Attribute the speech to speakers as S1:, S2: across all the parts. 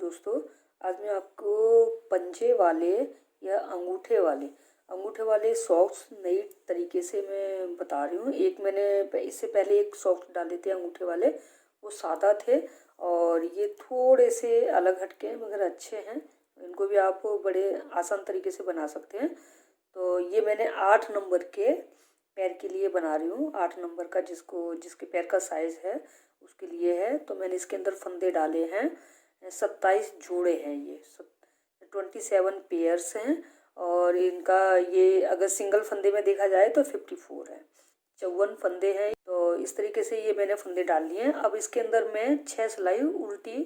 S1: दोस्तों, आज मैं आपको पंजे वाले या अंगूठे वाले सॉक्स नई तरीके से मैं बता रही हूँ। एक मैंने इससे पहले एक सॉक्स डाले थे अंगूठे वाले, वो सादा थे और ये थोड़े से अलग हटके हैं मगर अच्छे हैं। इनको भी आप बड़े आसान तरीके से बना सकते हैं। तो ये मैंने 8 नंबर के पैर के लिए बना रही हूँ। 8 नंबर का जिसके पैर का साइज़ है उसके लिए है। तो मैंने इसके अंदर फंदे डाले हैं, 27 जोड़े हैं, ये 27 पेयर्स हैं। और इनका ये अगर सिंगल फंदे में देखा जाए तो 54 है, 54 फंदे हैं। तो इस तरीके से ये मैंने फंदे डाल लिए हैं। अब इसके अंदर मैं 6 सिलाई उल्टी,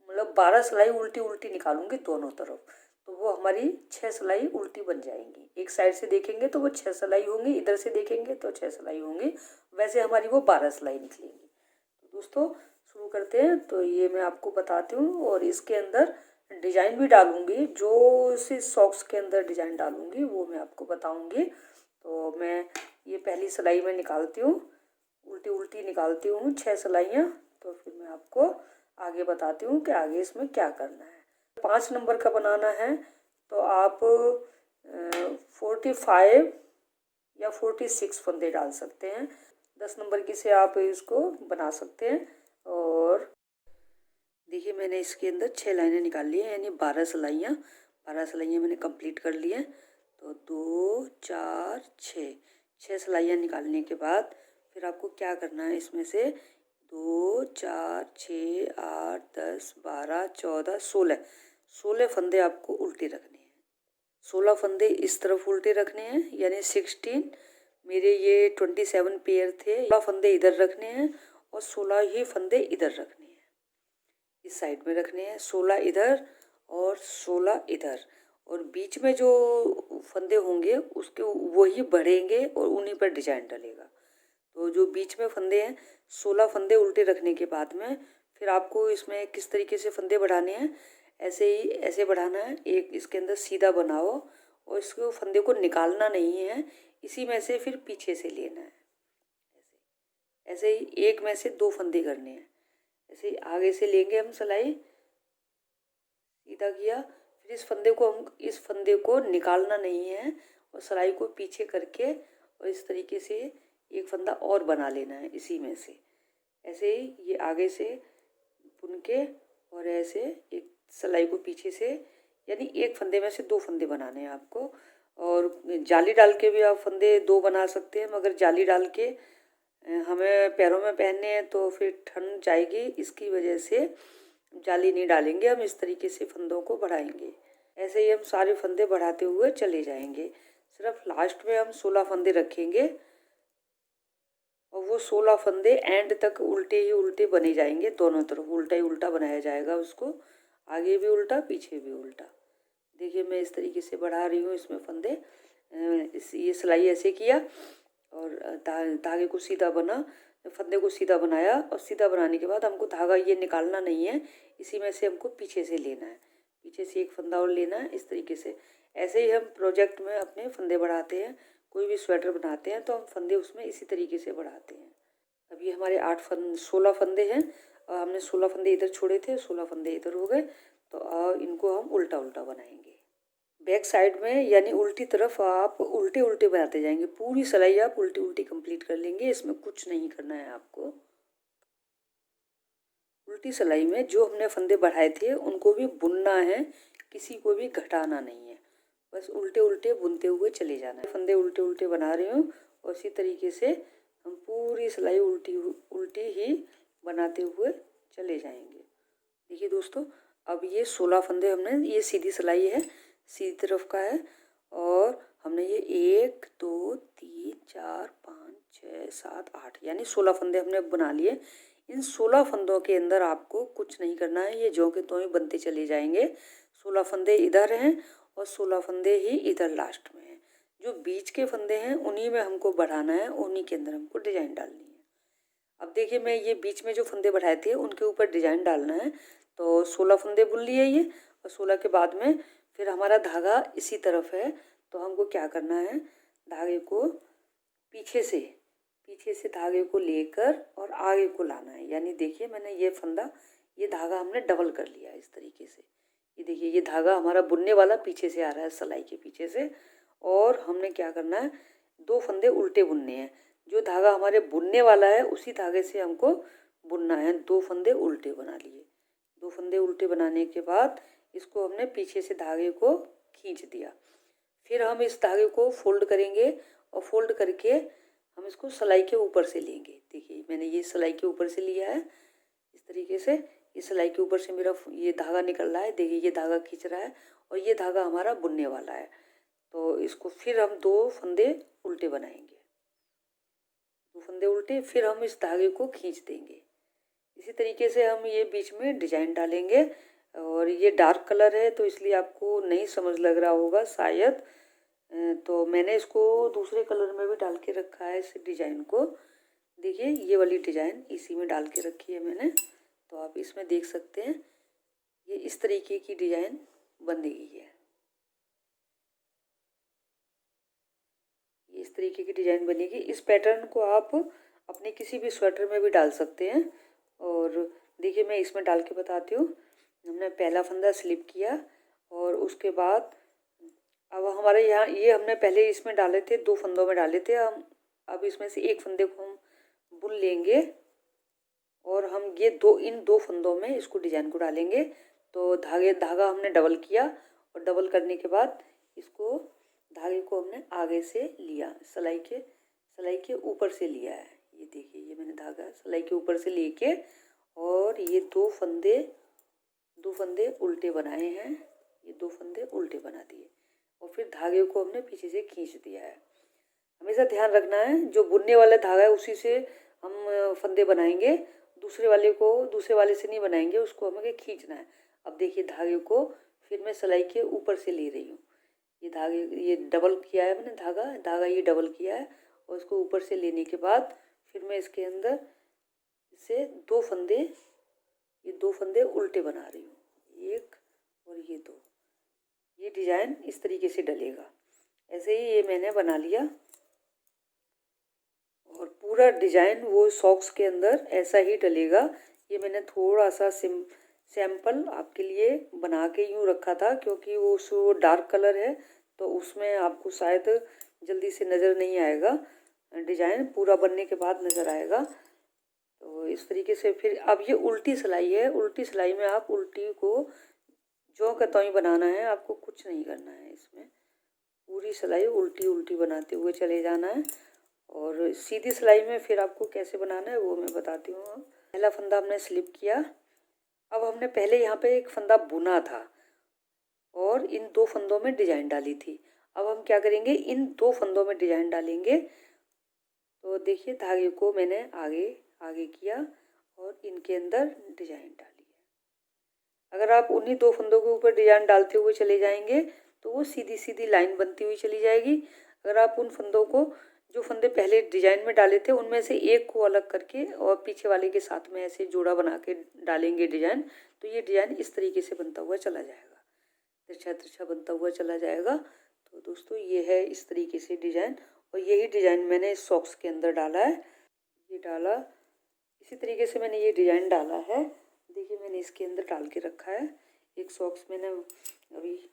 S1: मतलब 12 सिलाई उल्टी उल्टी निकालूंगी दोनों तरफ। तो वो हमारी 6 सिलाई उल्टी बन जाएंगी। एक साइड से देखेंगे तो वो 6 सिलाई होंगी, इधर से देखेंगे तो 6 सिलाई होंगी। वैसे हमारी वो 12 सिलाई निकलेंगी। तो दोस्तों शुरू करते हैं। तो ये मैं आपको बताती हूँ और इसके अंदर डिज़ाइन भी डालूंगी, जो इस सॉक्स के अंदर डिज़ाइन डालूंगी वो मैं आपको बताऊंगी। तो मैं ये पहली सिलाई में निकालती हूँ, उल्टी उल्टी निकालती हूँ 6 सिलाइयाँ। तो फिर मैं आपको आगे बताती हूँ कि आगे इसमें क्या करना है। 5 नंबर का बनाना है तो आप 45 या 46 फंदे डाल सकते हैं। 10 नंबर की से आप इसको बना सकते हैं। और देखिए मैंने इसके अंदर 6 लाइनें निकाल ली हैं, यानी 12 सिलाइयाँ मैंने कंप्लीट कर ली हैं। तो 2 4 6 सिलाइयाँ निकालने के बाद फिर आपको क्या करना है, इसमें से 2 4 6 8 10 12 14 16 फंदे आपको उल्टे रखने हैं। 16 फंदे इस तरफ उल्टे रखने हैं, यानी 16। मेरे ये 27 पेयर थे, 16 फंदे इधर रखने हैं और 16 ही फंदे इधर रखने हैं, इस साइड में रखने हैं। 16 इधर और 16 इधर, और बीच में जो फंदे होंगे उसके वही बढ़ेंगे और उन्हीं पर डिजाइन डलेगा। तो जो बीच में फंदे हैं, 16 फंदे उल्टे रखने के बाद में फिर आपको इसमें किस तरीके से फंदे बढ़ाने हैं, ऐसे ही ऐसे बढ़ाना है। एक इसके अंदर सीधा बनाओ और इसको फंदे को निकालना नहीं है, इसी में से फिर पीछे से लेना है। ऐसे ही एक में से 2 फंदे करने हैं। ऐसे ही आगे से लेंगे हम सिलाई, सीधा किया, फिर इस फंदे को निकालना नहीं है और सिलाई को पीछे करके और इस तरीके से एक फंदा और बना लेना है इसी में से। ऐसे ही ये आगे से बुन के और ऐसे एक सिलाई को पीछे से, यानी एक फंदे में से 2 फंदे बनाने हैं आपको। और जाली डाल के भी आप फंदे 2 बना सकते हैं, मगर जाली डाल के हमें पैरों में पहनने हैं तो फिर ठंड जाएगी, इसकी वजह से जाली नहीं डालेंगे। हम इस तरीके से फंदों को बढ़ाएंगे। ऐसे ही हम सारे फंदे बढ़ाते हुए चले जाएंगे। सिर्फ लास्ट में हम 16 फंदे रखेंगे और वो 16 फंदे एंड तक उल्टे ही उल्टे बने जाएंगे। दोनों तरफ उल्टा ही उल्टा बनाया जाएगा उसको, आगे भी उल्टा पीछे भी उल्टा। देखिए मैं इस तरीके से बढ़ा रही हूँ इसमें फंदे। ये सिलाई ऐसे किया और धागे को सीधा बना, फंदे को सीधा बनाया और सीधा बनाने के बाद हमको धागा ये निकालना नहीं है, इसी में से हमको पीछे से लेना है, पीछे से एक फंदा और लेना है इस तरीके से। ऐसे ही हम प्रोजेक्ट में अपने फंदे बढ़ाते हैं। कोई भी स्वेटर बनाते हैं तो हम फंदे उसमें इसी तरीके से बढ़ाते हैं। अब ये हमारे 16 फंदे हैं और हमने 16 फंदे इधर छोड़े थे, 16 फंदे इधर हो गए। तो इनको हम उल्टा उल्टा बनाएंगे। बैक साइड में यानी उल्टी तरफ आप उल्टे उल्टे बनाते जाएंगे। पूरी सिलाई आप उल्टी उल्टी कंप्लीट कर लेंगे, इसमें कुछ नहीं करना है आपको। उल्टी सिलाई में जो हमने फंदे बढ़ाए थे उनको भी बुनना है, किसी को भी घटाना नहीं है, बस उल्टे उल्टे बुनते हुए चले जाना है। फंदे उल्टे उल्टे बना रही हूँ और इसी तरीके से हम पूरी सिलाई उल्टी उल्टी ही बनाते हुए चले जाएंगे। देखिए दोस्तों, अब ये 16 फंदे हमने, ये सीधी सिलाई है, सीधी तरफ का है, और हमने ये 1 2 3 4 5 6 7 8 यानी 16 फंदे हमने बना लिए। इन 16 फंदों के अंदर आपको कुछ नहीं करना है, ये जो के त्यों ही बनते चले जाएंगे। 16 फंदे इधर हैं और 16 फंदे ही इधर लास्ट में हैं। जो बीच के फंदे हैं उन्हीं में हमको बढ़ाना है, उन्हीं के अंदर हमको डिजाइन डालनी है। अब देखिए मैं ये बीच में जो फंदे बढ़ाए थे उनके ऊपर डिजाइन डालना है। तो 16 फंदे बुन लिए ये, और 16 के बाद में फिर हमारा धागा इसी तरफ है। तो हमको क्या करना है, धागे को पीछे से धागे को लेकर और आगे को लाना है। यानी देखिए मैंने ये फंदा ये धागा हमने डबल कर लिया इस तरीके से। ये देखिए ये धागा हमारा बुनने वाला पीछे से आ रहा है, सिलाई के पीछे से, और हमने क्या करना है, 2 फंदे उल्टे बुनने हैं। जो धागा हमारे बुनने वाला है उसी धागे से हमको बुनना है। 2 फंदे उल्टे बना लिए। 2 फंदे उल्टे बनाने के बाद इसको हमने पीछे से धागे को खींच दिया। फिर हम इस धागे को फोल्ड करेंगे और फोल्ड करके हम इसको सिलाई के ऊपर से लेंगे। देखिए मैंने ये सिलाई के ऊपर से लिया है इस तरीके से। ये सिलाई के ऊपर से मेरा ये धागा निकल रहा है। देखिए ये धागा खींच रहा है और ये धागा हमारा बुनने वाला है। तो इसको फिर हम 2 फंदे उल्टे बनाएंगे, 2 फंदे उल्टे, फिर हम इस धागे को खींच देंगे। इसी तरीके से हम ये बीच में डिजाइन डालेंगे। और ये डार्क कलर है तो इसलिए आपको नहीं समझ लग रहा होगा शायद, तो मैंने इसको दूसरे कलर में भी डाल के रखा है इस डिजाइन को। देखिए ये वाली डिजाइन इसी में डाल के रखी है मैंने, तो आप इसमें देख सकते हैं ये इस तरीके की डिजाइन बनेगी है। ये इस तरीके की डिजाइन बनेगी। इस पैटर्न को आप अपने किसी भी स्वेटर में भी डाल सकते हैं। और देखिए मैं इसमें डाल के बताती हूँ। हमने पहला फंदा स्लिप किया और उसके बाद अब हमारे यहाँ ये हमने पहले इसमें डाले थे, 2 फंदों में डाले थे। हम अब इसमें से एक फंदे को हम बुन लेंगे और हम ये इन 2 फंदों में इसको डिजाइन को डालेंगे। तो धागा हमने डबल किया और डबल करने के बाद इसको धागे को हमने आगे से लिया, सिलाई के ऊपर से लिया है। ये देखिए ये मैंने धागा सिलाई के ऊपर से लेके और ये 2 फंदे उल्टे बनाए हैं। ये 2 फंदे उल्टे बना दिए और फिर धागे को हमने पीछे से खींच दिया है। हमेशा ध्यान रखना है जो बुनने वाला धागा है उसी से हम फंदे बनाएंगे, दूसरे वाले से नहीं बनाएंगे, उसको हमें खींचना है। अब देखिए धागे को फिर मैं सिलाई के ऊपर से ले रही हूँ। ये डबल किया है मैंने धागा ये डबल किया है और उसको ऊपर से लेने के बाद फिर मैं इसके अंदर से 2 फंदे उल्टे बना रही हूँ, 1 और ये 2। ये डिजाइन इस तरीके से डलेगा। ऐसे ही ये मैंने बना लिया और पूरा डिजाइन वो सॉक्स के अंदर ऐसा ही डलेगा। ये मैंने थोड़ा सा सैंपल आपके लिए बना के यूँ रखा था क्योंकि वो डार्क कलर है तो उसमें आपको शायद जल्दी से नज़र नहीं आएगा, डिजाइन पूरा बनने के बाद नज़र आएगा। तो इस तरीके से फिर अब ये उल्टी सिलाई है। उल्टी सिलाई में आप उल्टी को जो का त्यों बनाना है, आपको कुछ नहीं करना है। इसमें पूरी सिलाई उल्टी बनाते हुए चले जाना है। और सीधी सिलाई में फिर आपको कैसे बनाना है वो मैं बताती हूँ। पहला फंदा हमने स्लिप किया। अब हमने पहले यहाँ पे एक फंदा बुना था और इन 2 फंदों में डिजाइन डाली थी। अब हम क्या करेंगे, इन 2 फंदों में डिजाइन डालेंगे। तो देखिए धागे को मैंने आगे किया और इनके अंदर डिजाइन डाली है। अगर आप उन्हीं 2 फंदों के ऊपर डिजाइन डालते हुए चले जाएंगे तो वो सीधी सीधी लाइन बनती हुई चली जाएगी। अगर आप उन फंदों को जो फंदे पहले डिजाइन में डाले थे उनमें से एक को अलग करके और पीछे वाले के साथ में ऐसे जोड़ा बना के डालेंगे डिजाइन, तो ये डिजाइन इस तरीके से बनता हुआ चला जाएगा, तिरछा बनता हुआ चला जाएगा। तो दोस्तों ये है इस तरीके से डिजाइन और यही डिजाइन मैंने इस सॉक्स के अंदर डाला है। ये डाला इसी तरीके से मैंने ये डिजाइन डाला है। देखिए मैंने इसके अंदर डाल के रखा है। एक सॉक्स मैंने अभी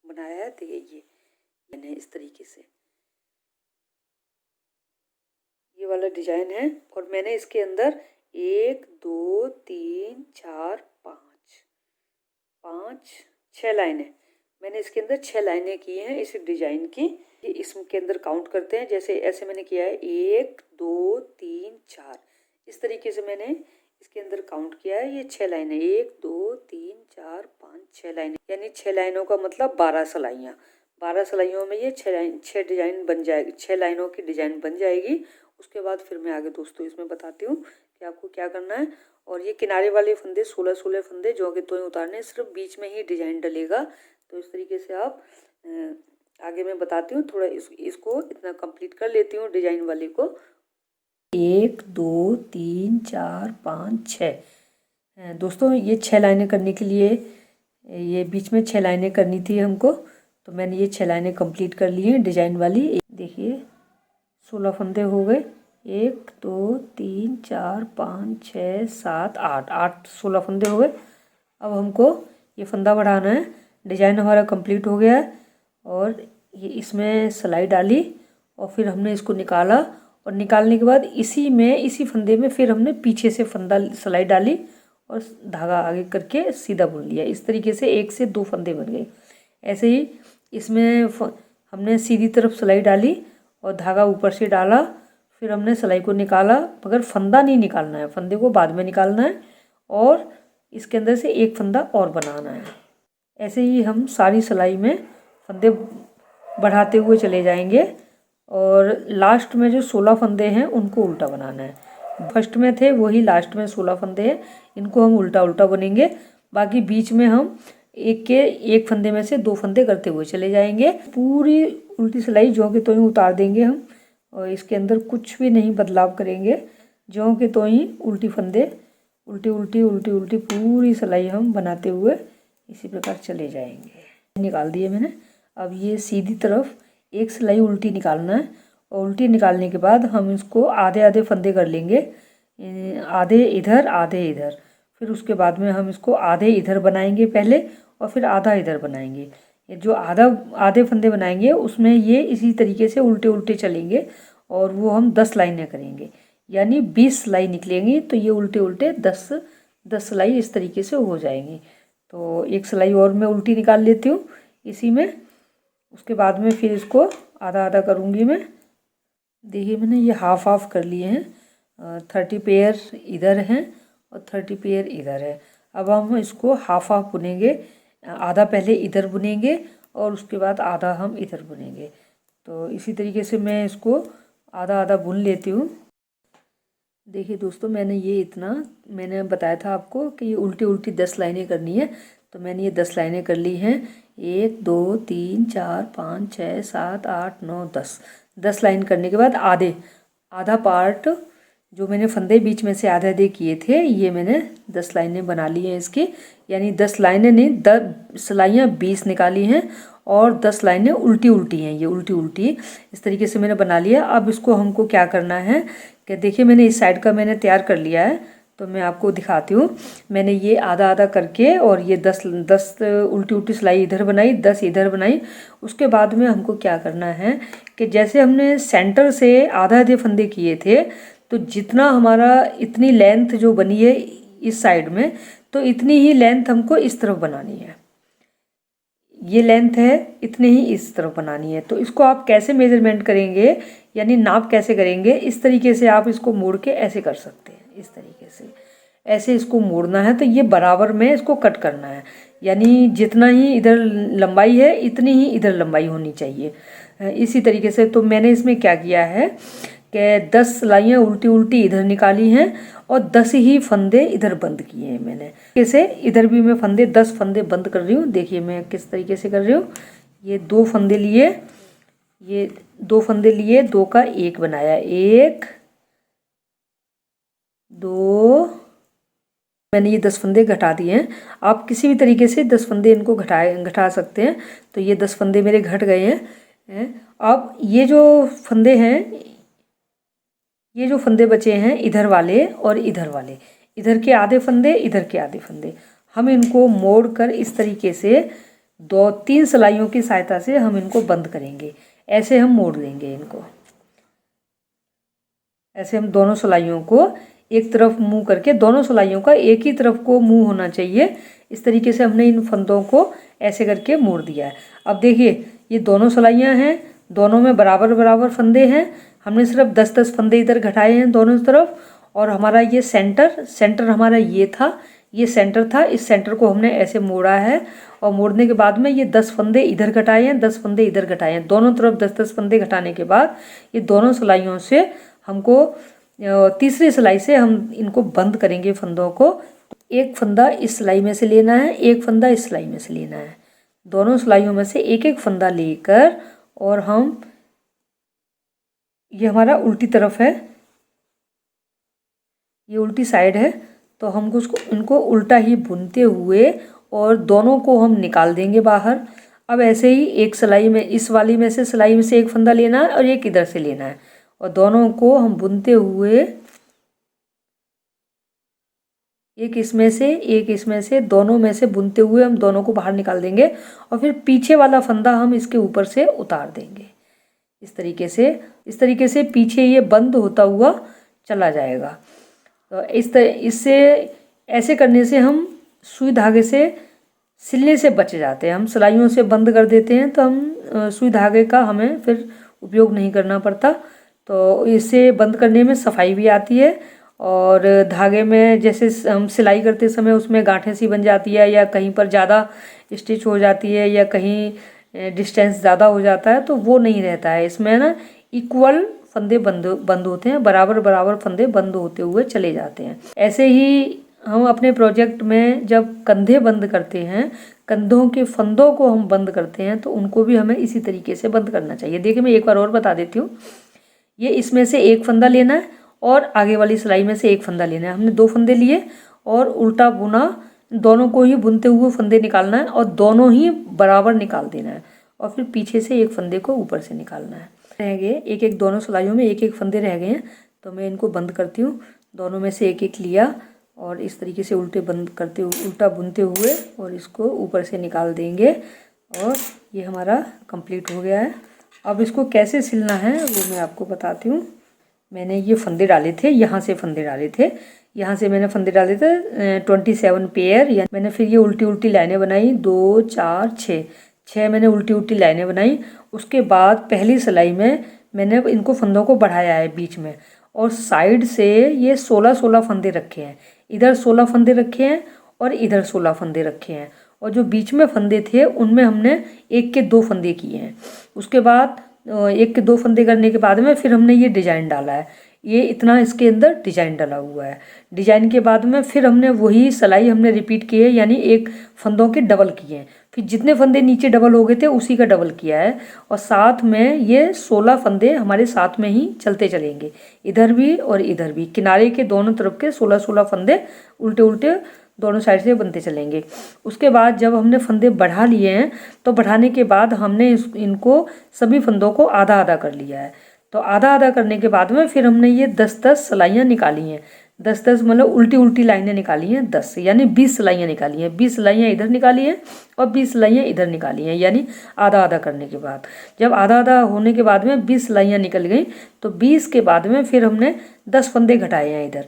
S1: बनाया है। देखिए ये मैंने इस तरीके से ये वाला डिजाइन है और मैंने इसके अंदर 1 2 3 4 5 6 लाइनें मैंने इसके अंदर 6 लाइनें की हैं इस डिजाइन की। ये इसके अंदर काउंट करते हैं, जैसे ऐसे मैंने किया है 1 2 3 4, इस तरीके से मैंने इसके अंदर काउंट किया है। ये 6 लाइनें 1 2 3 4 5 6 लाइनें, यानी 6 लाइनों का मतलब 12 सिलाइयाँ। 12 सिलाइयों में ये 6 डिजाइन बन जाएगी, 6 लाइनों की डिजाइन बन जाएगी। उसके बाद फिर मैं आगे दोस्तों इसमें बताती हूँ कि आपको क्या करना है। और ये किनारे वाले फंदे 16 फंदे जो कि तो उतारने, सिर्फ बीच में ही डिजाइन डलेगा। तो इस तरीके से आप आगे मैं बताती हूँ। थोड़ा इसको इतना कंप्लीट कर लेती हूँ डिजाइन वाले को। 1 2 3 4 5 6 दोस्तों ये 6 लाइनें करने के लिए ये बीच में 6 लाइनें करनी थी हमको, तो मैंने ये 6 लाइनें कंप्लीट कर ली हैं डिजाइन वाली। देखिए 16 फंदे हो गए, 1 2 3 4 5 6 7 8 16 फंदे हो गए। अब हमको ये फंदा बढ़ाना है। डिजाइन हमारा कंप्लीट हो गया है और ये इसमें सिलाई डाली और फिर हमने इसको निकाला और निकालने के बाद इसी फंदे में फिर हमने पीछे से फंदा सिलाई डाली और धागा आगे करके सीधा बुन लिया। इस तरीके से 1 से 2 फंदे बन गए। ऐसे ही इसमें हमने सीधी तरफ सिलाई डाली और धागा ऊपर से डाला, फिर हमने सिलाई को निकाला, मगर फंदा नहीं निकालना है, फंदे को बाद में निकालना है और इसके अंदर से एक फंदा और बनाना है। ऐसे ही हम सारी सिलाई में फंदे बढ़ाते हुए चले जाएंगे और लास्ट में जो 16 फंदे हैं उनको उल्टा बनाना है। फर्स्ट में थे वही लास्ट में 16 फंदे हैं, इनको हम उल्टा उल्टा बनेंगे। बाकी बीच में हम एक फंदे में से 2 फंदे करते हुए चले जाएंगे। पूरी उल्टी सिलाई ज्यों के त्यों ही उतार देंगे हम और इसके अंदर कुछ भी नहीं बदलाव करेंगे। ज्यों के त्यों ही उल्टी फंदे उल्टी उल्टी उल्टी उल्टी पूरी सिलाई हम बनाते हुए इसी प्रकार चले जाएंगे। निकाल दिए मैंने। अब ये सीधी तरफ एक सिलाई उल्टी निकालना है और उल्टी निकालने के बाद हम इसको आधे आधे फंदे कर लेंगे, आधे इधर आधे इधर। फिर उसके बाद में हम इसको आधे इधर बनाएंगे पहले और फिर आधा इधर बनाएंगे। ये जो आधे फंदे बनाएंगे उसमें ये इसी तरीके से उल्टे उल्टे चलेंगे और वो हम 10 लाइनें करेंगे, यानी 20 सिलाई निकलेंगी। तो ये उल्टे उल्टे 10 सिलाई इस तरीके से हो जाएंगी। तो एक सिलाई और मैं उल्टी निकाल लेती हूँ इसी में। उसके बाद में फिर इसको आधा आधा करूँगी मैं। देखिए मैंने ये हाफ हाफ कर लिए हैं, 30 पेयर इधर हैं और 30 पेयर इधर है। अब हम इसको हाफ हाफ बुनेंगे, आधा पहले इधर बुनेंगे और उसके बाद आधा हम इधर बुनेंगे। तो इसी तरीके से मैं इसको आधा आधा बुन लेती हूँ। देखिए दोस्तों, मैंने बताया था आपको कि ये उल्टी उल्टी 10 लाइनें करनी है। तो मैंने ये 10 लाइनें कर ली हैं। 1 2 3 4 5 6 7 8 9 10 लाइन करने के बाद आधा पार्ट जो मैंने फंदे बीच में से आधे आधे किए थे, ये मैंने 10 लाइनें बना ली हैं इसकी। यानी 10 लाइनें नहीं, 10 सिलाइयाँ 20 निकाली हैं और 10 लाइनें उल्टी उल्टी हैं। ये उल्टी उल्टी इस तरीके से मैंने बना लिया। अब इसको हमको क्या करना है कि देखिए मैंने इस साइड का मैंने तैयार कर लिया है, तो मैं आपको दिखाती हूँ। मैंने ये आधा आधा करके और ये 10 उल्टी उल्टी सिलाई इधर बनाई, 10 इधर बनाई। उसके बाद में हमको क्या करना है कि जैसे हमने सेंटर से आधा आधे फंदे किए थे, तो जितना हमारा इतनी लेंथ जो बनी है इस साइड में, तो इतनी ही लेंथ हमको इस तरफ बनानी है। ये लेंथ है, इतनी ही इस तरफ बनानी है। तो इसको आप कैसे मेजरमेंट करेंगे, यानी नाप कैसे करेंगे, इस तरीके से आप इसको मोड़ के ऐसे कर सकते हैं। इस तरीके से ऐसे इसको मोड़ना है, तो ये बराबर में इसको कट करना है। यानी जितना ही इधर लंबाई है इतनी ही इधर लंबाई होनी चाहिए। इसी तरीके से तो मैंने इसमें क्या किया है कि 10 सिलाइयाँ उल्टी उल्टी इधर निकाली हैं और 10 ही फंदे इधर बंद किए हैं मैंने। कैसे इधर भी मैं 10 फंदे बंद कर रही हूँ। देखिए मैं किस तरीके से कर रही हूँ। ये 2 फंदे लिए, ये 2 फंदे लिए, 2 का 1 बनाया, 1 2, मैंने ये 10 फंदे घटा दिए हैं। आप किसी भी तरीके से 10 फंदे इनको घटा सकते हैं। तो ये 10 फंदे मेरे घट गए हैं। अब ये जो फंदे हैं, ये जो फंदे बचे हैं इधर वाले और इधर वाले, इधर के आधे फंदे, इधर के आधे फंदे, हम इनको मोड़ कर इस तरीके से 2-3 सिलाइयों की सहायता से हम इनको बंद करेंगे। ऐसे हम मोड़ देंगे इनको। ऐसे हम दोनों सिलाइयों को एक तरफ मुंह करके, दोनों सिलाइयों का एक ही तरफ को मुंह होना चाहिए। इस तरीके से हमने इन फंदों को ऐसे करके मोड़ दिया है। अब देखिए ये दोनों सिलाइयाँ हैं, दोनों में बराबर बराबर फंदे हैं। हमने सिर्फ 10-10 फंदे इधर घटाए हैं दोनों तरफ। और हमारा ये सेंटर हमारा ये था, ये सेंटर था। इस सेंटर को हमने ऐसे मोड़ा है और मोड़ने के बाद में ये 10 फंदे इधर घटाए हैं, 10 फंदे इधर घटाए हैं। दोनों तरफ 10-10 फंदे घटाने के बाद ये दोनों सिलाइयों से हमको तीसरी सिलाई से हम इनको बंद करेंगे फंदों को। एक फंदा इस सिलाई में से लेना है, एक फंदा इस सिलाई में से लेना है। दोनों सिलाइयों में से एक एक फंदा लेकर और हम, ये हमारा उल्टी तरफ है, ये उल्टी साइड है, तो हमको इनको उल्टा ही बुनते हुए और दोनों को हम निकाल देंगे बाहर। अब ऐसे ही एक सिलाई में, इस वाली में से सिलाई में से एक फंदा लेना है और एक इधर से लेना है और दोनों को हम बुनते हुए एक इसमें से दोनों में से बुनते हुए हम दोनों को बाहर निकाल देंगे और फिर पीछे वाला फंदा हम इसके ऊपर से उतार देंगे। इस तरीके से पीछे ये बंद होता हुआ चला जाएगा। तो इससे ऐसे करने से हम सुई धागे से सिलने से बच जाते हैं। हम सिलाइयों से बंद कर देते हैं तो हम सुई धागे का हमें फिर उपयोग नहीं करना पड़ता। तो इससे बंद करने में सफाई भी आती है और धागे में जैसे हम सिलाई करते समय उसमें गांठें सी बन जाती है या कहीं पर ज़्यादा स्टिच हो जाती है या कहीं डिस्टेंस ज़्यादा हो जाता है तो वो नहीं रहता है। इसमें ना इक्वल फंदे बंद होते हैं, बराबर फंदे बंद होते हुए चले जाते हैं। ऐसे ही हम अपने प्रोजेक्ट में जब कंधे बंद करते हैं, कंधों के फंदों को हम बंद करते हैं तो उनको भी हमें इसी तरीके से बंद करना चाहिए। देखिए मैं एक बार और बता देती हूँ। ये इसमें से एक फंदा लेना है और आगे वाली सिलाई में से एक फंदा लेना है। हमने 2 फंदे लिए और उल्टा बुना, दोनों को ही बुनते हुए फंदे निकालना है और दोनों ही बराबर निकाल देना है और फिर पीछे से एक फंदे को ऊपर से निकालना है। रह गए एक दोनों सिलाइयों में एक फंदे रह गए हैं तो मैं इनको बंद करती हूँ। दोनों में से एक लिया और इस तरीके से उल्टा बुनते हुए और इसको ऊपर से निकाल देंगे और ये हमारा कंप्लीट हो गया है। अब इसको कैसे सिलना है वो मैं आपको बताती हूँ। मैंने ये फंदे डाले थे, यहाँ से फंदे डाले थे, यहाँ से मैंने फंदे डाले थे 27 पेयर। या मैंने फिर ये उल्टी लाइनें बनाई 2 4 6 मैंने उल्टी लाइनें बनाई। उसके बाद पहली सिलाई में मैंने इनको फंदों को बढ़ाया है बीच में और साइड से ये 16 फंदे रखे हैं। इधर 16 फंदे रखे हैं और इधर 16 फंदे रखे हैं और जो बीच में फंदे थे उनमें हमने 1 के 2 फंदे किए हैं। उसके बाद 1 के 2 फंदे करने के बाद में फिर हमने ये डिजाइन डाला है। ये इतना इसके अंदर डिजाइन डाला हुआ है। डिजाइन के बाद में फिर हमने वही सिलाई हमने रिपीट की है, यानी एक फंदों के डबल किए हैं। फिर जितने फंदे नीचे डबल हो गए थे उसी का डबल किया है और साथ में ये 16 फंदे हमारे साथ में ही चलते चलेंगे, इधर भी और इधर भी। किनारे के दोनों तरफ के 16 फंदे उल्टे दोनों साइड से बनते चलेंगे। उसके बाद जब हमने फंदे बढ़ा लिए हैं तो बढ़ाने के बाद हमने इनको सभी फंदों को आधा आधा कर लिया है। तो आधा आधा करने के बाद में फिर हमने ये 10 सिलाइयाँ निकाली हैं। 10 मतलब उल्टी लाइनें निकाली हैं 10, यानी 20 सिलाइयाँ निकाली हैं। 20 सिलाइयाँ इधर निकाली हैं और 20 सिलाइयाँ इधर निकाली हैं, यानी आधा आधा करने के बाद। जब आधा आधा होने के बाद में 20 सिलाइयाँ निकल गई तो 20 के बाद में फिर हमने 10 फंदे घटाए हैं इधर,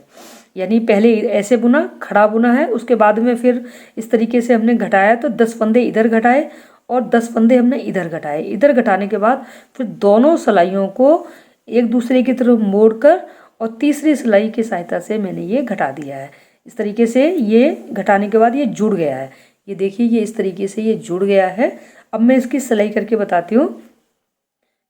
S1: यानी पहले ऐसे बुना, खड़ा बुना है, उसके बाद में फिर इस तरीके से हमने घटाया तो 10 फंदे इधर घटाए और 10 फंदे हमने इधर घटाए। इधर घटाने के बाद फिर दोनों सिलाइयों को एक दूसरे की तरफ मोड़कर और तीसरी सिलाई की सहायता से मैंने ये घटा दिया है। इस तरीके से ये घटाने के बाद ये जुड़ गया है। ये देखिए ये इस तरीके से ये जुड़ गया है। अब मैं इसकी सिलाई करके बताती हूँ।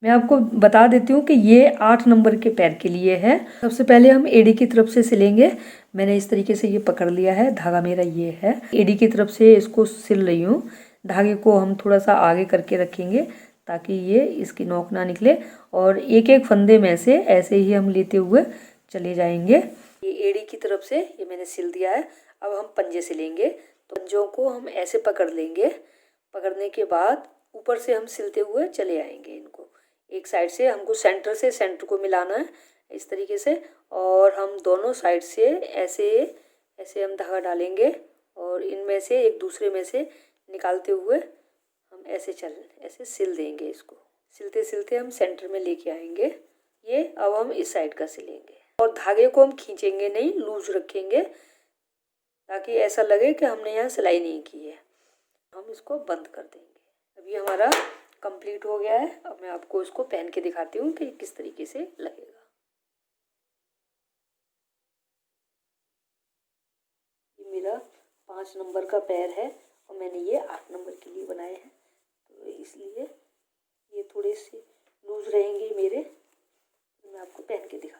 S1: मैं आपको बता देती हूँ कि ये 8 नंबर के पैर के लिए है। सबसे पहले हम एड़ी की तरफ से सिलेंगे। मैंने इस तरीके से ये पकड़ लिया है, धागा मेरा ये है। एड़ी की तरफ से इसको सिल रही हूँ। धागे को हम थोड़ा सा आगे करके रखेंगे ताकि ये इसकी नोक ना निकले और एक एक फंदे में से ऐसे ही हम लेते हुए चले जाएंगे। ये एड़ी की तरफ से ये मैंने सिल दिया है। अब हम पंजे सिलेंगे। तो पंजों को हम ऐसे पकड़ लेंगे। पकड़ने के बाद ऊपर से हम सिलते हुए चले आएंगे। इनको एक साइड से हमको सेंटर को मिलाना है इस तरीके से और हम दोनों साइड से ऐसे हम धागा डालेंगे और इनमें से एक दूसरे में से निकालते हुए हम ऐसे सिल देंगे। इसको सिलते सिलते हम सेंटर में लेके आएंगे। ये अब हम इस साइड का सिलेंगे और धागे को हम खींचेंगे नहीं, लूज रखेंगे ताकि ऐसा लगे कि हमने यहाँ सिलाई नहीं की है। हम इसको बंद कर देंगे। अब ये हमारा कंप्लीट हो गया है। अब मैं आपको इसको पहन के दिखाती हूँ कि किस तरीके से लगेगा। ये मेरा 5 नंबर का पैर है और मैंने ये 8 नंबर के लिए बनाए हैं, तो इसलिए ये थोड़े से लूज रहेंगे मेरे। मैं आपको पहन के दिखा